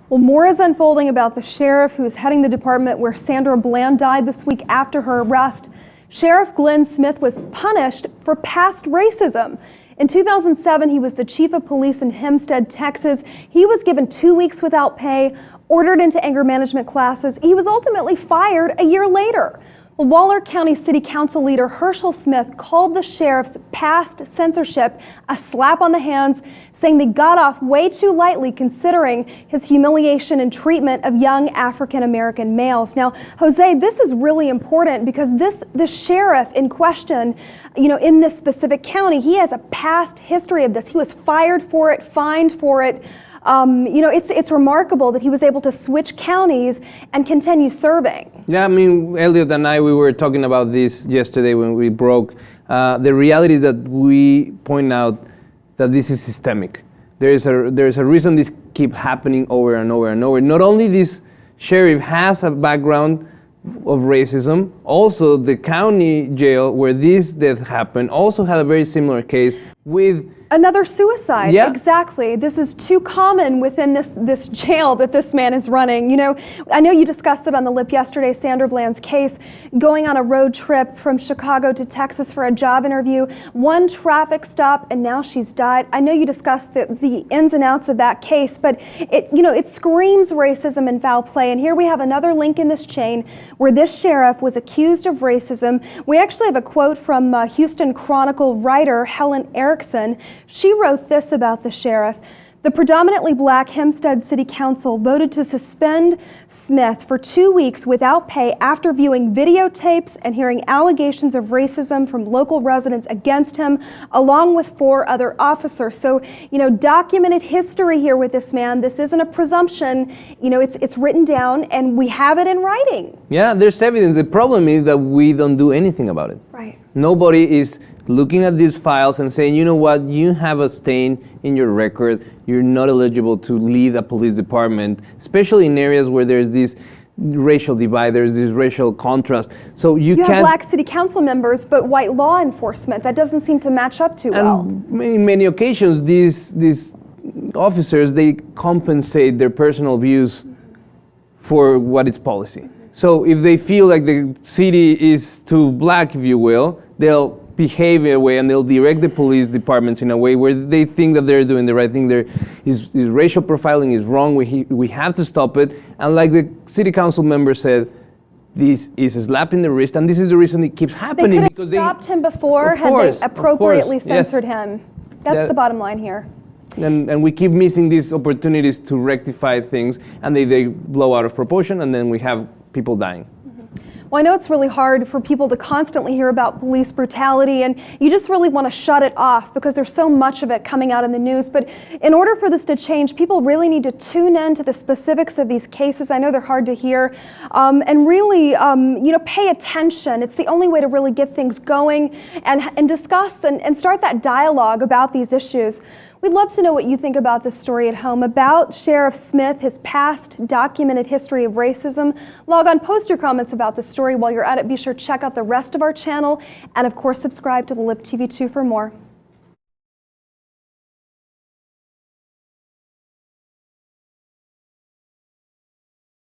Well, more is unfolding about the sheriff who is heading the department where Sandra Bland died this week after her arrest. Sheriff Glenn Smith was punished for past racism. In 2007, he was the chief of police in Hempstead, Texas. He was given 2 weeks without pay, ordered into anger management classes. He was ultimately fired a year later. Well, Waller County City Council leader Herschel Smith called the sheriff's past censorship a slap on the hands, saying they got off way too lightly considering his humiliation and treatment of young African-American males. Now, Jose, this is really important because the sheriff in question, in this specific county, he has a past history of this. He was fired for it, fined for it. It's remarkable that he was able to switch counties and continue serving. Yeah, I mean, Elliot and I, we were talking about this yesterday when we broke. The reality that we point out that this is systemic. There is a reason this keep happening over and over and over. Not only this sheriff has a background of racism, also the county jail where this death happened also had a very similar case with another suicide. Yeah. Exactly. This is too common within this jail that this man is running. I know you discussed it on The Lip yesterday, Sandra Bland's case, going on a road trip from Chicago to Texas for a job interview, one traffic stop, and now she's died. I know you discussed the ins and outs of that case, but it screams racism and foul play. And here we have another link in this chain where this sheriff was accused of racism. We actually have a quote from Houston Chronicle writer Helen Erickson. She wrote this about the sheriff. The predominantly black Hempstead City Council voted to suspend Smith for 2 weeks without pay after viewing videotapes and hearing allegations of racism from local residents against him, along with 4 other officers. So, documented history here with this man. This isn't a presumption. It's written down and we have it in writing. Yeah, there's evidence. The problem is that we don't do anything about it. Right. Nobody is looking at these files and saying, you know what, you have a stain in your record, you're not eligible to lead a police department, especially in areas where there's this racial divide, there's this racial contrast. So you have black city council members, but white law enforcement. That doesn't seem to match up too well. In many occasions, these officers, they compensate their personal views for what is policy. So if they feel like the city is too black, if you will, they'll behave in a way and they'll direct the police departments in a way where they think that they're doing the right thing. Is racial profiling is wrong. We have to stop it. And like the city council member said, this is a slap in the wrist, and this is the reason it keeps happening. They could have stopped him before had they appropriately censored him. That's the bottom line here. And we keep missing these opportunities to rectify things, and they blow out of proportion, and then we have people dying. Well, I know it's really hard for people to constantly hear about police brutality, and you just really want to shut it off because there's so much of it coming out in the news. But in order for this to change, people really need to tune in to the specifics of these cases. I know they're hard to hear, and really, pay attention. It's the only way to really get things going and discuss and start that dialogue about these issues. We'd love to know what you think about this story at home, about Sheriff Smith, his past documented history of racism. Log on, post your comments about this story. While you're at it, be sure to check out the rest of our channel and, of course, subscribe to The Lip TV 2 for more.